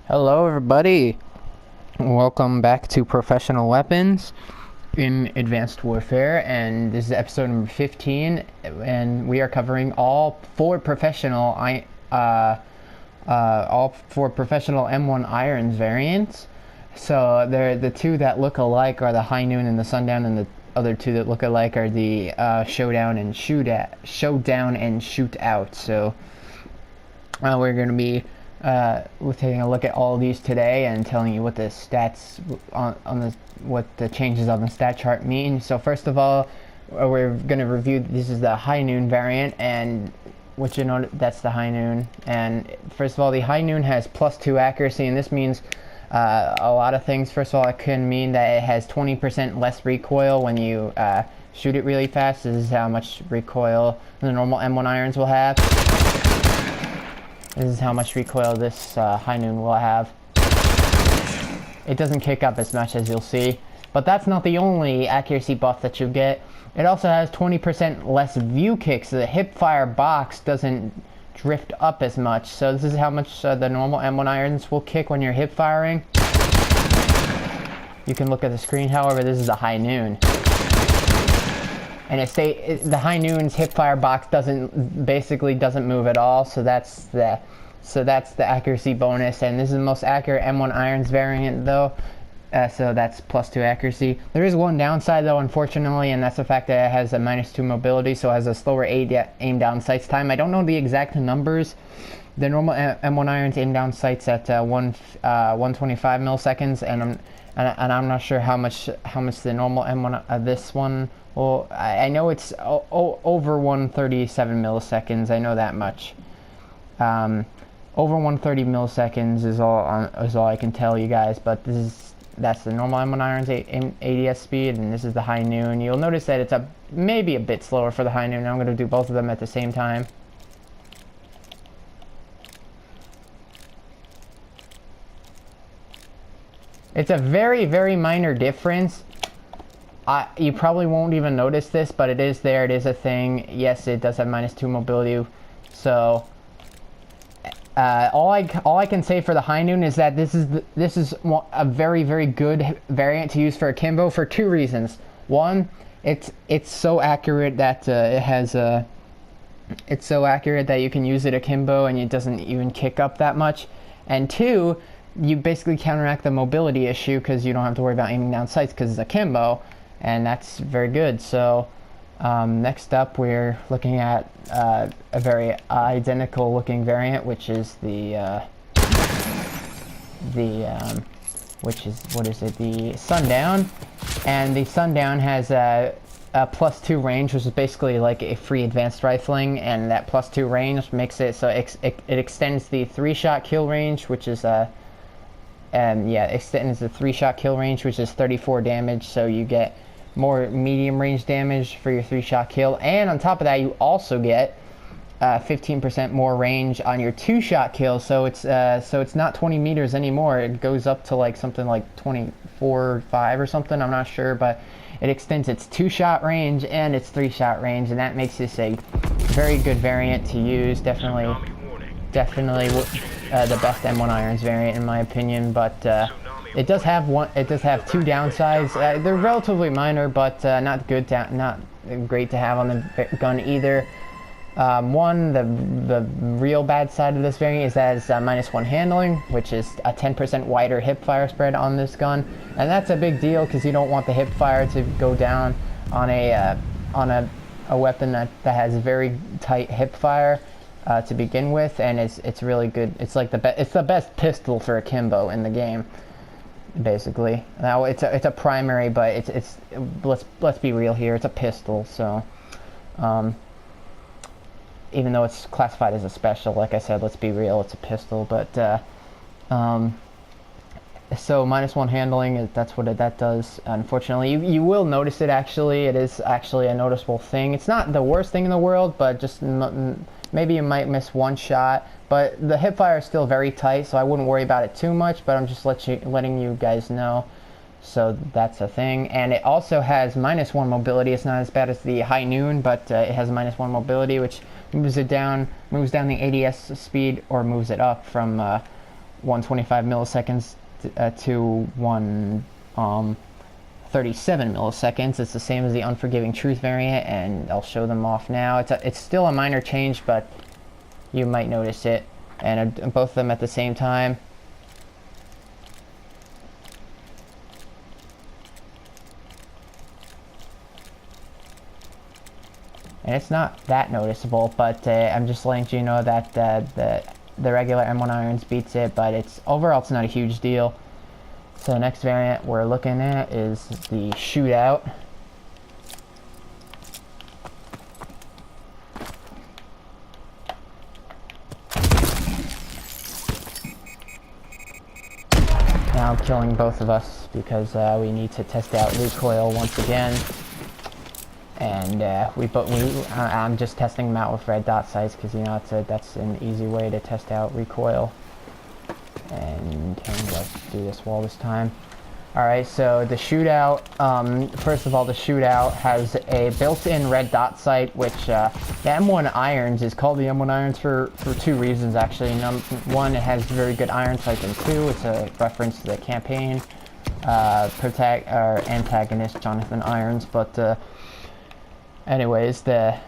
Hello, everybody. Welcome back to Professional Weapons in Advanced Warfare, and this is episode number 15, and we are covering all four professional M1 Irons variants. So the two that look alike are the High Noon and the Sundown, and the other two that look alike are the Showdown and Shootout. So we're going to be we're taking a look at all of these today and telling you what the stats what the changes on the stat chart mean. So first of all, we're going to review. This is the High Noon variant, and what you know, that's the High Noon. And first of all, the High Noon has +2 accuracy, and this means a lot of things. First of all, it can mean that it has 20% less recoil when you shoot it really fast. This is how much recoil the normal M1 irons will have. This is how much recoil this High Noon will have. It doesn't kick up as much, as you'll see, but that's not the only accuracy buff that you get. It also has 20% less view kick, so the hipfire box doesn't drift up as much. So this is how much the normal M1 irons will kick when you're hip firing. You can look at the screen, however, this is a High Noon. And the High Noon's hipfire box basically doesn't move at all, so that's the accuracy bonus. And this is the most accurate M1 irons variant, though, so that's +2 accuracy. There is one downside, though, unfortunately, and that's the fact that it has a -2 mobility, so it has a slower aim down sights time. I don't know the exact numbers. The normal M1 irons aim down sights at 125 milliseconds, and I'm not sure how much the normal M1 this one. Well, I know it's over 137 milliseconds. I know that much. Over 130 milliseconds is all I can tell you guys. But that's the normal M1 irons ADS speed, and this is the High Noon. You'll notice that it's maybe a bit slower for the High Noon. I'm going to do both of them at the same time. It's a very, very minor difference. You probably won't even notice this, but it is there. It is a thing. Yes, it does have -2 mobility. So all I can say for the High Noon is that this is a very, very good variant to use for akimbo for two reasons. One, it's so accurate that it's so accurate that you can use it akimbo and it doesn't even kick up that much. And two, you basically counteract the mobility issue because you don't have to worry about aiming down sights because it's akimbo. And that's very good. So next up, we're looking at a very identical looking variant, which is the Sundown. And the Sundown has a +2 range, which is basically like a free advanced rifling, and that +2 range makes it so it extends the 3-shot kill range, which is extends the 3-shot kill range, which is 34 damage. So you get more medium range damage for your 3-shot kill, and on top of that you also get 15% more range on your 2-shot kill. So it's not 20 meters anymore. It goes up to like something like 24, 5 or something. I'm not sure, but it extends its 2-shot range and its 3-shot range, and that makes this a very good variant to use. Definitely the best M1 irons variant in my opinion, but it does have two downsides. They're relatively minor, but not great to have on the gun either. One, the real bad side of this variant is that it's -1 handling, which is a 10% wider hip fire spread on this gun, and that's a big deal because you don't want the hip fire to go down on a weapon that has very tight hip fire to begin with, and it's really good. It's like it's the best pistol for akimbo in the game. Basically, now it's a primary, but let's be real here. It's a pistol, so even though it's classified as a special, like I said, let's be real, it's a pistol. But so -1 handling, that's what that does. Unfortunately, you will notice it. Actually, it is actually a noticeable thing. It's not the worst thing in the world, but just maybe you might miss one shot. But the hipfire is still very tight, so I wouldn't worry about it too much, but I'm just letting you guys know. So that's a thing. And it also has -1 mobility. It's not as bad as the High Noon, but it has -1 mobility, which moves down the ADS speed, or moves it up from 125 milliseconds to 137 milliseconds. It's the same as the Unforgiving Truth variant, and I'll show them off now. It's still a minor change, but you might notice it. And both of them at the same time. And it's not that noticeable, but I'm just letting you know that the regular M1 irons beats it, but overall it's not a huge deal. So the next variant we're looking at is the Shootout. Now I'm killing both of us because we need to test out recoil once again. And I'm just testing them out with red dot sights because, you know, that's an easy way to test out recoil. And let's do this wall this time. Alright, so the Shootout, first of all, the Shootout has a built-in red dot sight, which the M1 irons is called the M1 irons for two reasons, actually. One, it has very good iron sights, and two, it's a reference to the campaign antagonist Jonathan Irons. But anyways, so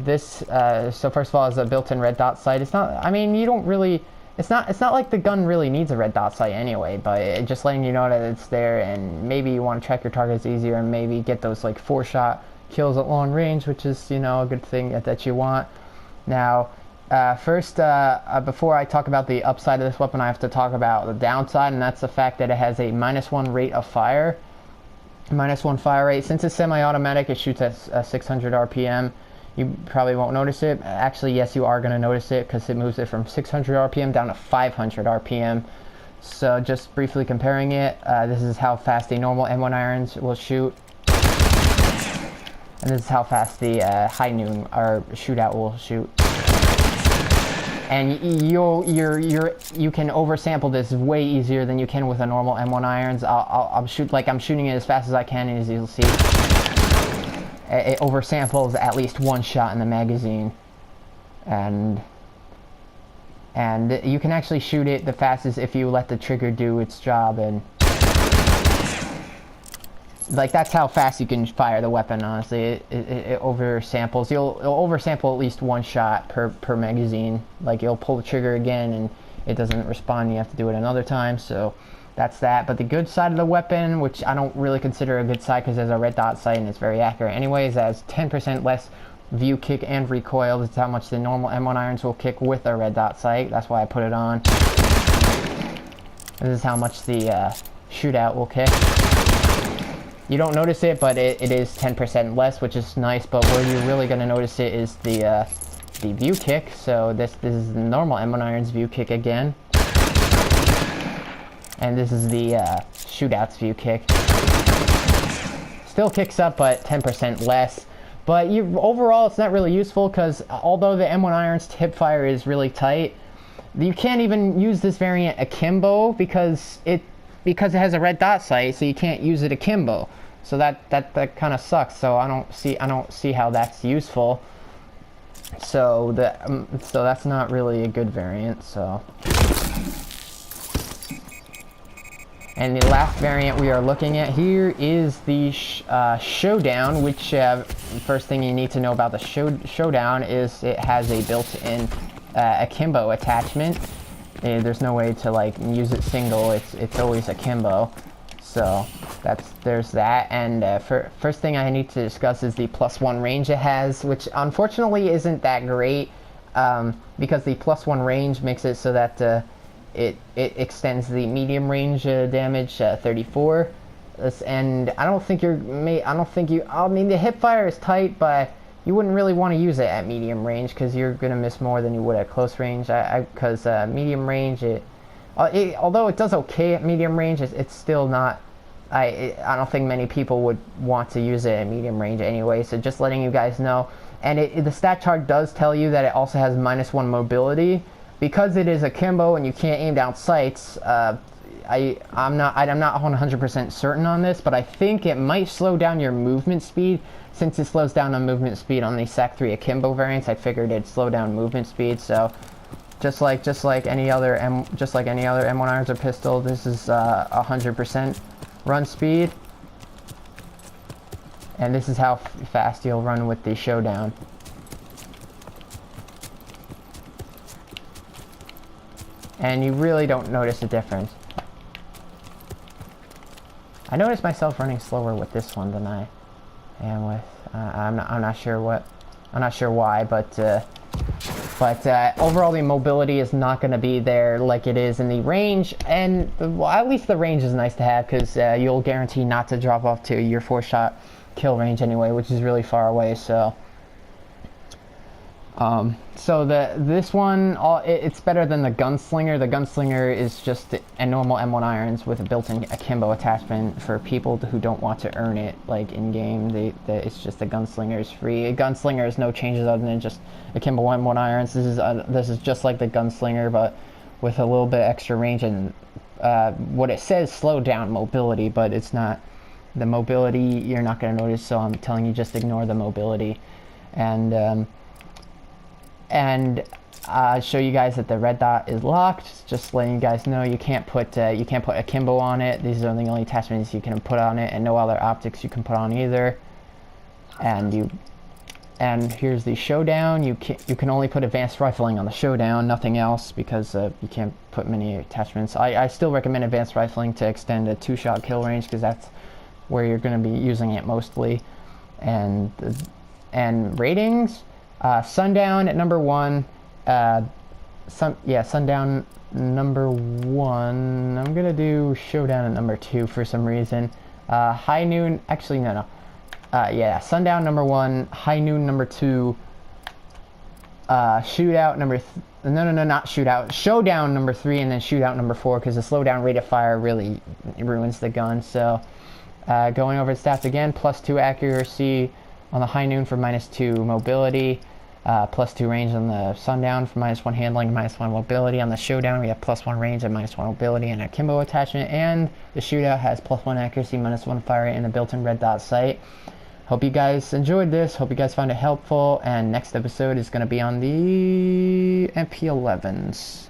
first of all, it's a built-in red dot sight. It's not, I mean, you don't really, it's not like the gun really needs a red dot sight anyway, but just letting you know that it's there, and maybe you want to track your targets easier and maybe get those like 4-shot kills at long range, which is, you know, a good thing that you want. Now, first, before I talk about the upside of this weapon, I have to talk about the downside, and that's the fact that it has a -1 rate of fire. -1 fire rate. Since it's semi-automatic, it shoots at 600 RPM. You probably won't notice it. Actually, yes, you are going to notice it because it moves it from 600 RPM down to 500 RPM. So just briefly comparing it, this is how fast the normal M1 irons will shoot. And this is how fast the High Noon, or Shootout, will shoot. And you can oversample this way easier than you can with a normal M1 irons. I'm shooting it as fast as I can, and as you'll see, it oversamples at least one shot in the magazine. And you can actually shoot it the fastest if you let the trigger do its job, and like that's how fast you can fire the weapon. Honestly, it oversamples. It'll oversample at least one shot per magazine. Like, you'll pull the trigger again and it doesn't respond. You have to do it another time. So that's that. But the good side of the weapon, which I don't really consider a good side because there's a red dot sight and it's very accurate anyways, it has 10% less view kick and recoil. This is how much the normal M1 irons will kick with a red dot sight. That's why I put it on. This is how much the Shootout will kick. You don't notice it, but it is 10% less, which is nice. But where you're really going to notice it is the view kick. So this is the normal M1 irons view kick again, and this is the Shootout's view kick. Still kicks up, but 10% less. But overall, it's not really useful because although the M1 irons tip fire is really tight, you can't even use this variant akimbo because it has a red dot sight, so you can't use it akimbo. So that kind of sucks. So I don't see how that's useful. So that's not really a good variant. So, and the last variant we are looking at here is the Showdown, which first thing you need to know about the Showdown is it has a built-in akimbo attachment. There's no way to like use it single. It's always akimbo. So there's that. And first thing I need to discuss is the +1 range it has, which unfortunately isn't that great, because the +1 range makes it so that it extends the medium range damage 34. And I mean, the hip fire is tight, but you wouldn't really want to use it at medium range because you're going to miss more than you would at close range. Because medium range, although it does okay at medium range, it's still not. I don't think many people would want to use it at medium range anyway. So just letting you guys know. And the stat chart does tell you that it also has -1 mobility because it is akimbo and you can't aim down sights. I'm not 100% certain on this, but I think it might slow down your movement speed. Since it slows down on movement speed on the SAC 3 akimbo variants, I figured it'd slow down movement speed. So Just like any other M1 irons or pistol, this is 100% run speed, and this is how fast you'll run with the Showdown. And you really don't notice a difference. I notice myself running slower with this one than I am with. I'm not sure why, but overall the mobility is not going to be there like it is in the range, and well, at least the range is nice to have, because you'll guarantee not to drop off to your 4-shot kill range anyway, which is really far away. So this one, it's better than the Gunslinger. The Gunslinger is just a normal M1 irons with a built-in akimbo attachment for people who don't want to earn it, like in game. It's just the Gunslinger is free. A Gunslinger is no changes other than just akimbo M1 irons. This is just like the Gunslinger, but with a little bit extra range and what it says, slow down mobility, but it's not. The mobility you're not going to notice, so I'm telling you just ignore the mobility. And show you guys that the red dot is locked. Just letting you guys know you can't put akimbo on it. These are the only attachments you can put on it, and no other optics you can put on either. And here's the Showdown. You can only put advanced rifling on the Showdown, nothing else, because you can't put many attachments. I still recommend advanced rifling to extend a 2-shot kill range, because that's where you're going to be using it mostly. And ratings. Sundown at number 1. Sundown number 1. I'm gonna do Showdown at number 2 for some reason. High Noon. Actually, no. Sundown number 1. High Noon number 2. Shootout number. Not Shootout. Showdown number 3, and then Shootout number 4, because the slowdown rate of fire really ruins the gun. So, going over the stats again: +2 accuracy on the High Noon for -2 mobility, +2 range on the Sundown for -1 handling, -1 mobility. On the Showdown, we have +1 range and -1 mobility and a akimbo attachment, and the Shootout has +1 accuracy, -1 fire rate, and a built-in red dot sight. Hope you guys enjoyed this. Hope you guys found it helpful, and next episode is going to be on the MP11s.